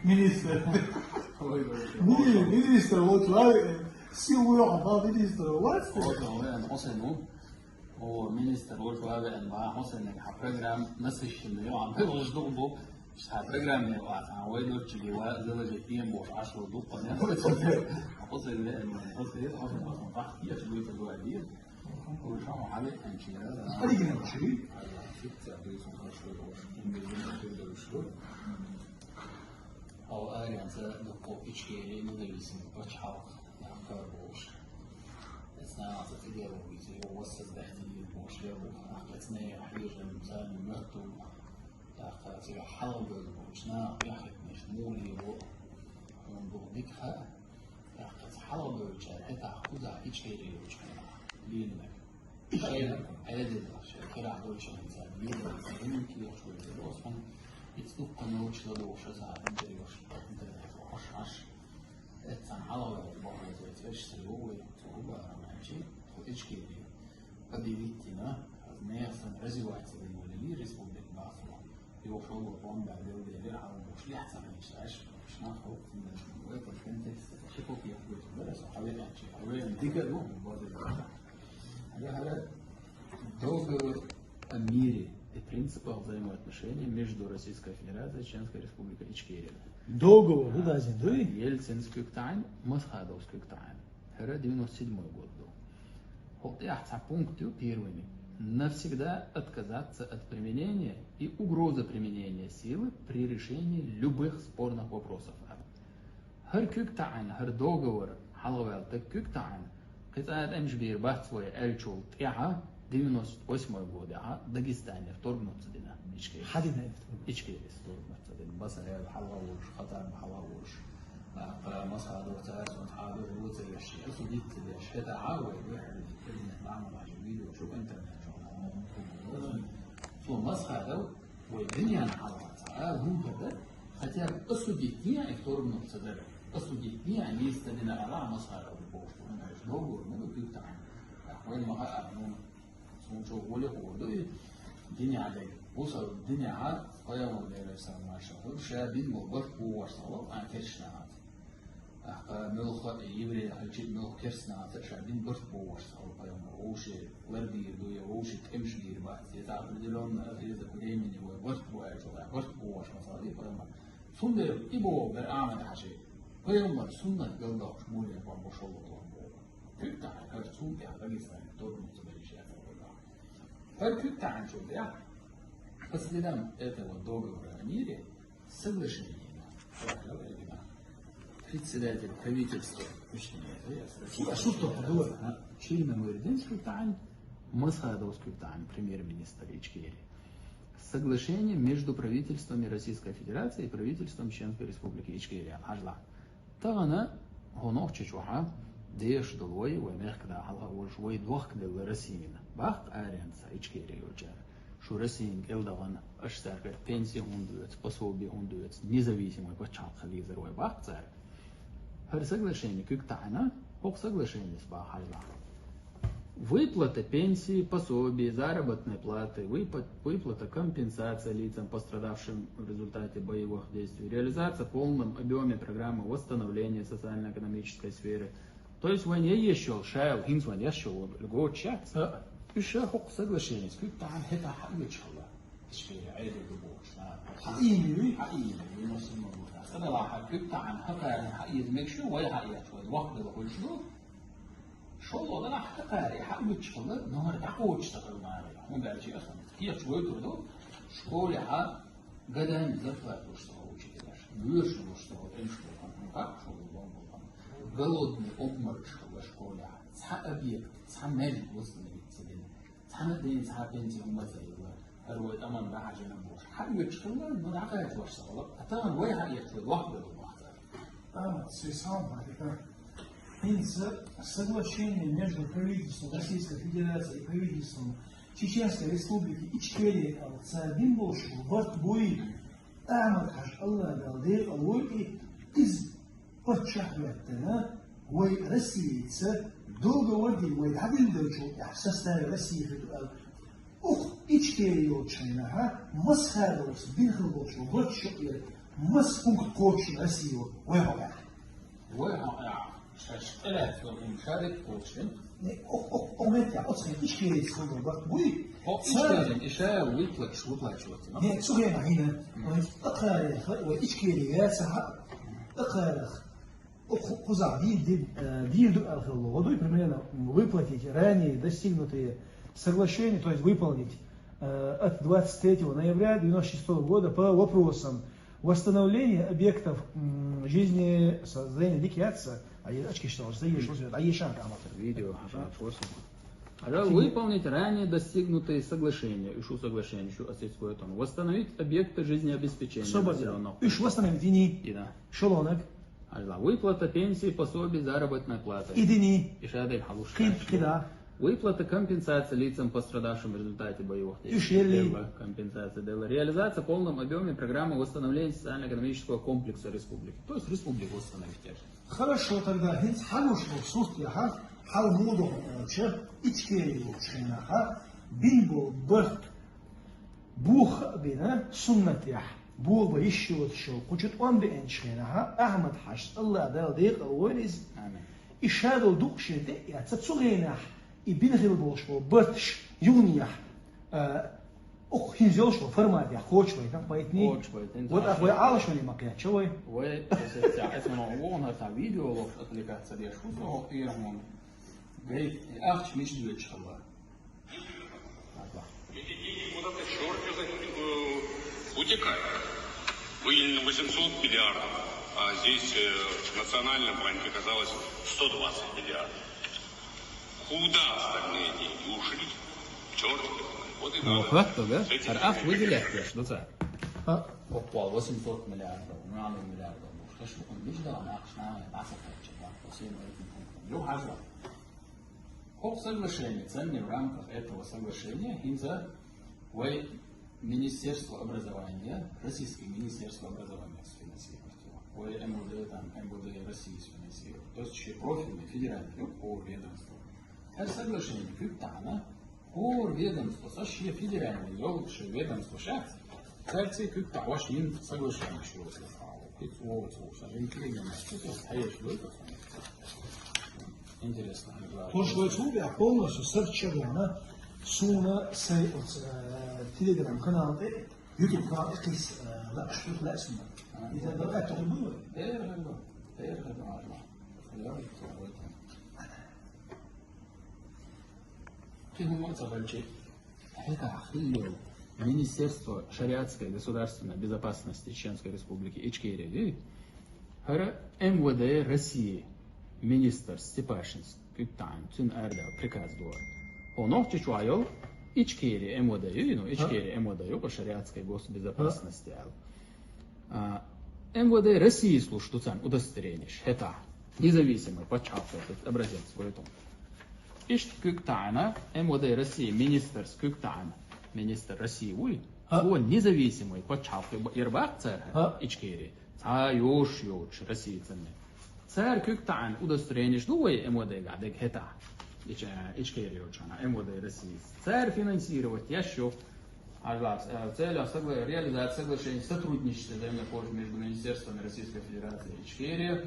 Minister. Minister, wat wij zien we nog minister, wat? هو مينستر قلت له ان بقى حسن انك هبروجرام مسج اللي هو عم بيغش ضغطه مش هبروجرام اللي هو عن وين قلت لي زوجة فيهم بوش 10 ضغط انا حصل ان حصل اصلا راح كتير في الوقت الوقت وشو عليه ان شيء هذا أريجنا شيء او اريان نقو اتشكي ندرس بتشحق كاربوش اثناء تطبيق الويزي ووصل تحديد وشيء اثناء حيجة مثال مرتب تاخذ حلب وشنا ياخذ مشمولي وبضيكها تاخذ حلب وجاء تاخذها اتشكي لينك شيء عادي شكل عدول شيء مثال لينك زين كي يشوي اصلا يتصدق قنوات شلون وشزع انت انت وحش اتسان حلب وبعض زيتش سلوه هو شيء وإيش قديمتنا ناس رزي واحد اللي ريسبوبليك بعثوا يوصلوا لهم بعد يوم على مش ليه حسب مش ناخذ من الوقت الكونتكست شوفوا كيف بيتدرس حوالي شيء حوالي ديك اليوم هذا договор о мире и принципах взаимоотношений между Российской Федерацией и Чеченской Республикой Ичкерия. Договор, да, зимой? Ельцинский ктайн, Масхадовский ктайн. Это 97 год был. Вот я пункту первыми. Навсегда отказаться от применения и угрозы применения силы при решении любых спорных вопросов. Хер кюктайн, хер договор, халавел так кюктайн. قطعة أمشبير بحثوي ألشول تيعها 98 год ها داغستان вторгнут цедина ичке حدنا ичке вторгнут цедин بس هي حلاوش خطر حلاوش مصر دوتاس ونحاول وزي الشيء سديت الشيء ده عاوي واحد كلمة نعمل عجيبين وشوف أنت شو مصر ده والدنيا نحاول هم كده хотя осудить вторгнут цедин осудить يعني يستدين على مصر أو البوش договор мы тут أحوال ما أعلم سموشو ولا هو ده الدنيا عليه وصل الدنيا عاد قيام ولا يسمى ما شاء الله شابين مبارك وصلوا عن كرشنا ملخ يبري هالشيء ملخ كرشنا شابين برت وصلوا قيام ووش وردي دويا ووش تمش دير بعد يتعب بدلون غير ذكرين هو برت وصلوا برت وصلوا قيام ثم يبوا برعمل حشي قيام سنة قلنا شمولي ما شاء الله كنت عن هرسوم يا داغستان دور متبرشة هركنت عن شو ده بس لما это вот договор о мире соглашение председатель правительства شو هذول شيء من وردين عن Масхадовский عن премьер-министр Ичкерии соглашение между правительствами Российской Федерации и правительством Чеченской Республики Ичкерия Ажла тагана هناك чечуха ديش دلوي ومخ ده على وجوي دوخ ده ورسين باخت أرينسا إيشكيري وجار شو رسين إلدغن أشتر كر بنسي هندوت بسوبي هندوت نزويسمي بتشال خليزر وباخت صار هر соглашение كتعنا هو соглашение с бахайла выплата пенсии, пособий, заработной платы, выплата компенсации лицам, пострадавшим в результате боевых действий, реализация в полном объеме программы восстановления социально-экономической сферы. То есть войне еще шел, хинсван еще год чат. еще حق соглашение. كنت عن هذا حقيقة شغلة. إشكالية عيد الدبوش. حقيقي نفس الموضوع. أنا راح كنت عن هذا حقيقة مكشو ولا حقيقة شوي وقت بقول شنو. شغل أنا حقيقة شغلة نهار تعود تشتغل معي. مو بعد شيء أصلا. هي شوي تردو. شغل ها قدام زفت وشتغل وشي كذا. بيش وشتغل إيش كذا. شغل голодный обморок школе, объект, мель возле тебя, день, пенсия умазала, روي أمان بعجنا بوش، حقيقة شغلة من عقائد وش صار، أتمنى وين حقيقة واحدة بالواحدة. سيسام هذا. Инца соглашение между правительством Российской Федерации и правительством Чеченской Республики Ичкерия Цабин Бошу варт бои أعمل حاج الله قادر أول إز بتشهوتنا ويرسيت دوغ ودي ويعدل دوجو إحساس رسي في الأخ içkeri yolçayına mas her olsun bir hıl olsun vırt şöyle mas punkt koçun asiyo ve haber. اشتريت ومشارك كوتشن O meta o sen içkeri sorun bak bu إشاء ويطلق شو ne söyleyeyim yine akare ve içkeri ya saha akare Куза, дилду водой примерно выплатить ранее достигнутые соглашения, то есть выполнить от 23 ноября 1996 года по вопросам восстановления объектов жизнесоздания ликвидация, а я очки считал, что заезжу, а есть шанс видео, выполнить ранее достигнутые соглашения, ишу соглашение, ишу осетскую тон, восстановить объекты жизнеобеспечения. Иш восстановить вини, шелонок. Выплата пенсии, пособий, заработной платы. Идини. Кида. Выплата компенсации лицам, пострадавшим в результате боевых действий. Компенсация дела. Реализация в полном объеме программы восстановления социально-экономического комплекса республики. То есть республику восстановить. Хорошо, тогда. Халмудо, içkeri Bilbo, Bört, Buch, Bina, Sunnat Yah. بول بيشوت شو كوجت أم بإنشينها أحمد حشد الله دال ديق الوينز إشهادو دوكش دي يتسوغينح يبينغل بوشو برتش يونيح أخ هنزلشو فرماد يا خوش ويتن بايتني وده أخوي عالش مني مقيا شوي وي اسمه وون هتا فيديو لوف أبليكация دي شو هو إيرمون جاي أخش مش دوتش الله утекает. Выделено 800 миллиардов, а здесь в Национальном банке оказалось 120 миллиардов. Куда остальные деньги ушли? Черт, вот и надо. Арф выделять, что это? Попал 800 миллиардов, миллиардов. Что он лишь дал, нахшна, по соглашению, ценный в рамках этого соглашения, Министерство образования, Российское Министерство образования сфинансировать его, МВД, там, МВД России сфинансировать, то есть профильное федеральное по ведомству. Это соглашение Кюптана по ведомству, саше федеральное, лучшее ведомство шахты, царцы Кюпта, ваш им соглашение еще интересно. Konuşmayı полностью сырчагана суна сей تليجرام قناة يوتيوب قناة قيس لا أشوف لا اسمه إذا بدأت تقول Министерство шариатской государственной безопасности Чеченской Республики Ичкерия, МВД России, министр Степашинск, Кюптан, Цин Эрда, приказ дуар. Он чичуайол, Ичкерия МВД, Ичкерия МВД по шариатской госбезопасности. МВД России служит удостоверение, это независимый початок, образец свой том. Ишт Кюктана, МВД России, министр Кюктан, министр России, он независимый початок, Ирбак царь Ичкерия, Юш России ценный. Царь Кюктан удостоверение, что вы МВД гадек это. Ичкерия МВД России. Царь финансировать еще целью реализации соглашений сотрудничества между Министерствами Российской Федерации и Ичкерия,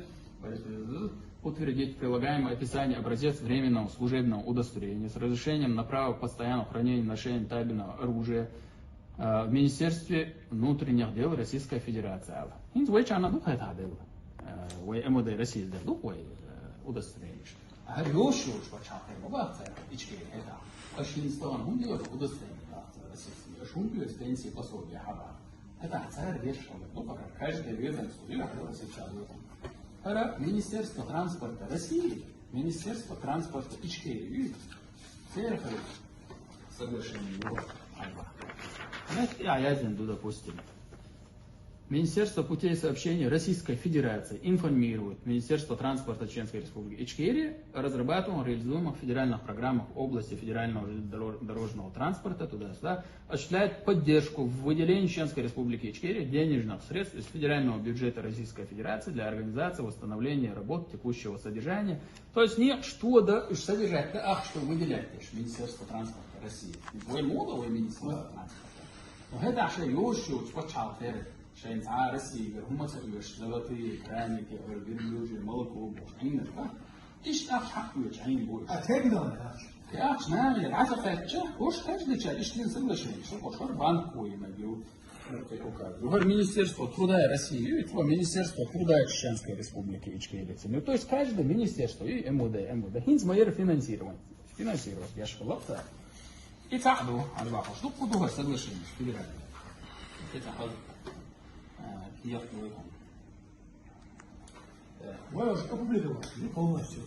утвердить прилагаемое описание образец временного служебного удостоверения с разрешением на право постоянного хранения и ношения табельного оружия в Министерстве внутренних дел Российской Федерации. МВД России сделал удостоверение. Хорошо, что чакай богатая, Ичкерия это. Ашинстан он делает удостоверение российские. Шумпио с пенсии пособия хаба. Это царь решил, пока каждый ведомство делает сейчас. Это Министерство транспорта России, Министерство транспорта Ичкерии. Царь соглашение его. Я здесь, допустим. Министерство путей сообщения Российской Федерации информирует Министерство транспорта Чеченской Республики Ичкерия о разрабатываемых, реализуемых федеральных программах в области федерального дорожного транспорта, туда-сюда, осуществляет поддержку в выделении Чеченской Республики Ичкерия денежных средств из федерального бюджета Российской Федерации для организации восстановления работ текущего содержания. То есть не что-то содержать, а что выделять Министерство транспорта России. Вы молодое Министерство транспорта. Но это عشان يوشوا تفتح فيه عشان تعال رسي هم تقولش لغتي كرامي كغير بيرجوج ملكو عين الفا إيش أفحق وجعين بوش أتابعنا يا كأش نعم العزة فاتشة وش هجد شيء إيش تنسل شيء شو قشر بانكو يمديو Говорю, Министерство труда России, это Министерство труда Чеченской Республики Ичкерия. Ну, то есть каждое министерство и МВД. Хинц майер финансировать. Финансировать. Я школа. И تعالوا على بعض. Что куда соглашение федеральное? Это Я уже опубликовал полностью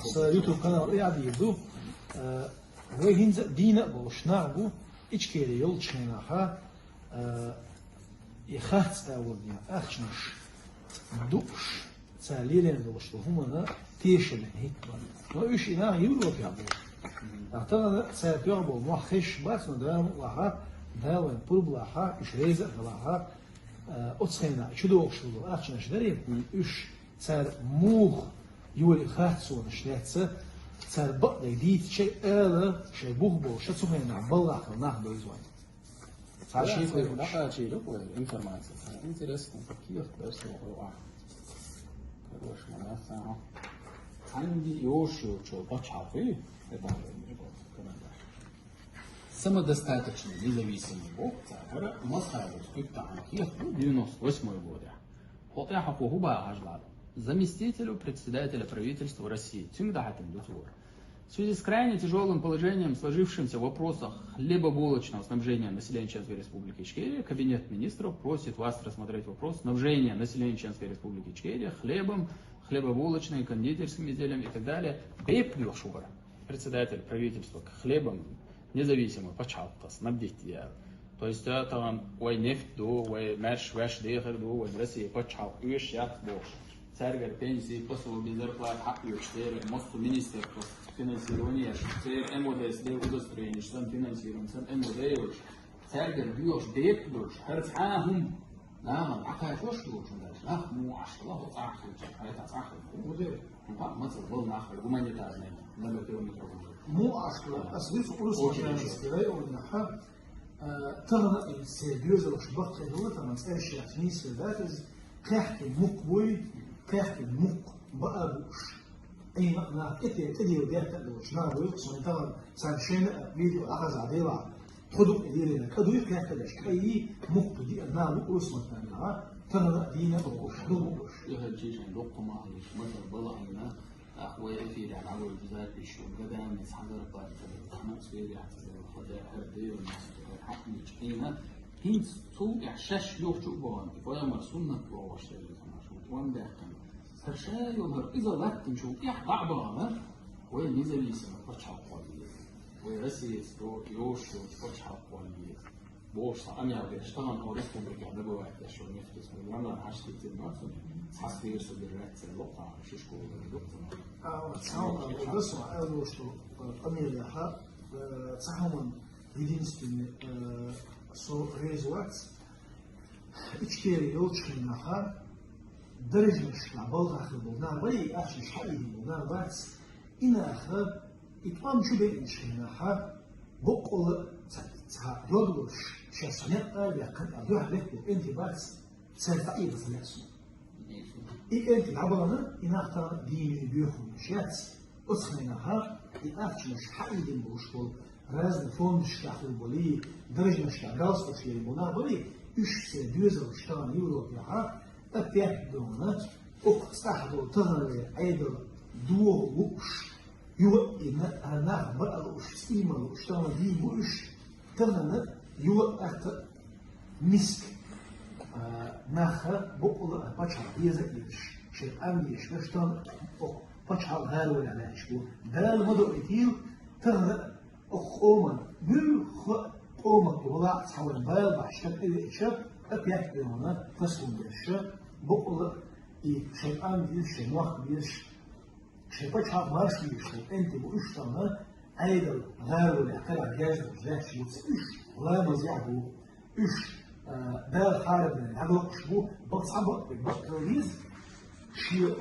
с YouTube канал Иады Еду. Вегинз Дина Бошнагу Ичкерия Елчинаха يخاف أولنا أخشنش دوش ساليلين دوش وهم تيشل هيك وإيش إنا يقولوا في عبود أعتقد سيبيعوا موحش بس ندام وها داون بروبلاها إيش ريزة بلاها أتصينا شدوش شدو أخشنش دريم إيش سال موخ يولي خاصون شلاتسه سال بقى جديد شيء شيء بوخبو شو تسمعنا بالله ناخذ بيزوان информация. Интересно, какие слова. Хорошо, да, Анди Йошио, что почавы, это самодостаточный, независимый бог, царь Масхайровский танки, 98 года. Хотя Хуба Ажлад, заместителю председателя правительства России, Тюнгдахатин Дутвор. В связи с крайне тяжелым положением, сложившимся в вопросах хлебобулочного снабжения населения Чеченской Республики Ичкерия, Кабинет министров просит вас рассмотреть вопрос снабжения населения Чеченской Республики Ичкерия хлебом, хлебобулочными, кондитерскими изделиями и так далее. Бейпьешура, председатель правительства, хлебом независимо почалка снабдить я. То есть это он, ой нефть ду, ой мерш веш дехер ду, ой в России почал, уж я бош. Царь пенсии, посол без зарплаты, хапью, четыре, мосту министерства. Финансирование, что МВД, удостоверение, что там финансируем, сам МВД, царь бьешь, бьешь, харцахум, да, а как же что лучше дальше? Ах, ну, а что лучше, ах, это ах, МВД, ну, мацал был нахуй, гуманитарный, много километров. Ну, а что, а свиф урус украинский, он наха, تغنى السيربيوز وشبكة دولة ما تسألش يعني سيربيوز كحك مقوي كحك مق بقابوش أي مقنع إتي وديها تقلوش نعم ويقصوا انتظر سانشين فيديو أخذ عديلة خدوا إديلنا كدو يقنع تلش أي مق دي أنا وقرص متنمع تغنى دينا بقوش بقوش يهد جيش عن لقطة ما عليش مثل بضعنا أخوي في على عول الجزائر بيشون قدام الناس حضر قائد خمس فيديو حتى خدع هردي والناس حقني جحينا هين توقع شاش لوح شوبان كفاية مرسولنا كواش وان داخل فرشاي يظهر إذا لا تنشوف بعضها وين نزل يسمى فتح قوالي ويرسيس يوش فتح قوالي بورصة أمي بيشتغل أو ريسبوبليكا ده بواحد أشهر نفتس ولا عشت كتير نفسه حس في يوسف بالرأس اللقطة ششكو اللقطة ساوند بسمع أول شو أمي لها تحمل единственный результат ичкери йолчхинаха درجة العبالة آخر بولنا ولا آخر شيء بولنا بس إن آخر إتقام شو بين إنشيناها بقول يدرش شخصيات قال يكن أدوها لك أنت بس سرفعي بس لاسو إيه أنت العبالة إن آخر دين بيوخم شيات أسخناها إآخر مش حقيقي بوشول razne fondšta boli, državništa galstošje boli, boli, iš se dvizal štan Evropa, a pet dona, ok stahdo tanale aido duo luš, ju ina ana ba'al stima štan di buš, tanale ju at misk naha bukula pacha yezaish, شيء أمنيش شtan ok pacha halu la nashku, dal modo itil tanale أخوما بالخ أخوما وضع حول البال بعشق إذا إشاب أبيك بيونا تسلم بيش بقول شيطان بيش شيطان بيش شيطان شاب مارس بيش أنت بقشتنا أيضا غير ولا كلا جاز وجاش يوسف لا مزيعبو إيش ده حارب من هذا الشبو بس عبر بالبكالوريز شيء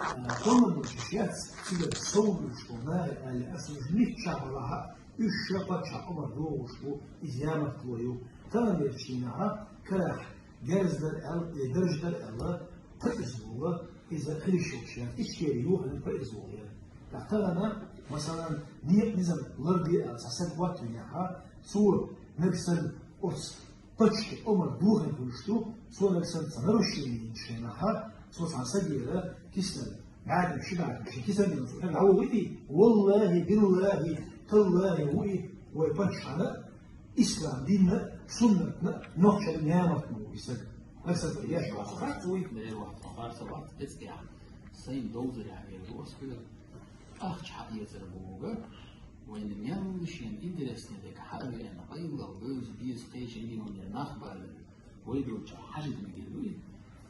كل من الشيء سيد الصوم شوناه اللي أصلا ميت شهر لها إيش شقة شعبر دو شبو إزيامة تويو تاني الشينها كراح جاز درجة الله تأزوه إذا كل شيء إيش يريوه اللي تأزوه تعتبرنا مثلا نية نزل لردي أساسا وقت منها صور نفسن أرس تشك أمر دوها بلشتو صور نفسن سنرشي شينها صور سنسجل كسر بعد مش بعد مش كسر من صور هو ويدي والله بالله تالله وي ويبنش على إسلام ديننا سنتنا نقش النعمة ويسد نفس الرياش وصفات وي سين دوزر يعني الروس كده أخش حقيقة البوجة وين ميامشين إنترسني ذيك حاجة أنا قيل الجوز بيس قيشين من النخبة ويدوش حاجة مجلوي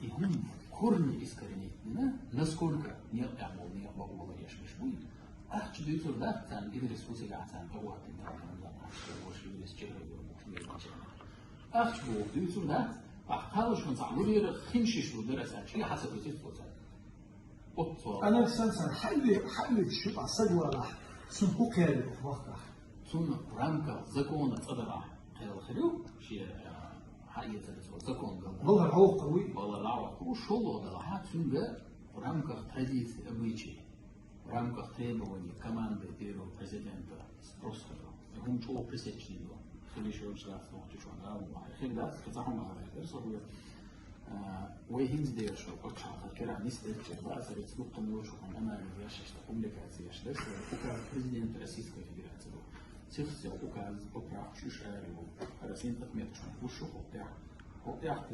يهم كورن إسكرنيتنا نسكورك نيقع موضوع والله يش مش بوي أخش بيوتر ده كان إدرس وسيل عشان هو كنت وش يدرس جهة أخش بيوتر ده أحاولش من صعبولي خنشش ودرس شيء حسب التفوت أنا سنسان حلو الشيء عصير راح سنقو كاري وقتها سن رامكا زكون صدرا قال خلو شيء حقيقة زكون والله العوق قوي والله العوق وش هو ده حاجة سن رامكا تحديث أبويشي رامكا تريبوني كمان بيديرو بريزيدنت بروسكو هم شو بريسيتشي له خلي شو جلس وقت شو أنا خلي ده كزحمة على كده وهينز دير شو قلت شاطر كده نستدل بقى صار يسلوك تموش وكان أنا ياش تقوم لك أسياش ده وكان بريزيدنت رئيس كفيدرا تلو سيخسي وكان بكرة شو شاري ورئيسين تقميت شو وشو بتاع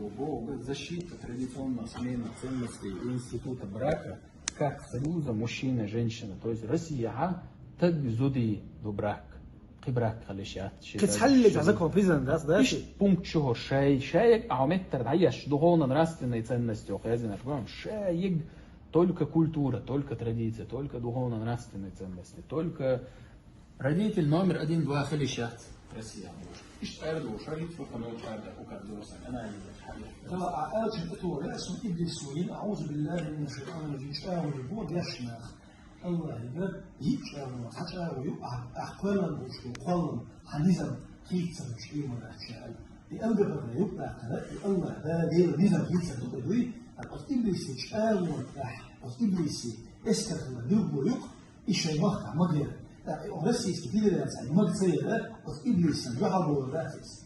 وبو защита традиционно семейных ценностей и института брака как союза мужчина и женщина, то есть Россия تجذدي до брак. قبرك خليشات كتحلج عزكم بريزن ده إيش بونك شهر شايك عمتر دعيش دهونا نراستنا يتسنستي وخيازنا شباب شايك только культура, только традиция, только духовно-нравственные ценности, только родитель номер 1, 2 خليشات Россия. إيش أردو شريط فكما يشارك وكردوسا أنا ترى أعطيت الأطول اسم إبليسوين أعوذ بالله من الشيطان الرجيم شاور البود يشنخ الله يقول يشاور حتى ويبقى أحقالا وشو قلم حنيزم خيتسا مشكلة من الأشياء لأنه بقى يبقى الله ده دير نيزم خيتسا تقولي الإبليسي شاور الإبليسي اسكت الدب ويق إيش يمخ مغير ورسي استفيد الناس ما تصير ده الإبليس يحضر الناس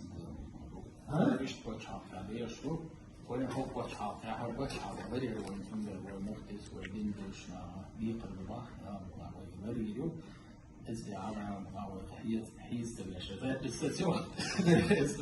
أنا إيش بتشاف هذا شو وين هو بتشاف يا هو بتشاف بدي هو ينتمي للمقدس والدين ليش بيقل الله ما يريدوا إزاي عمل هي تبي أشياء بس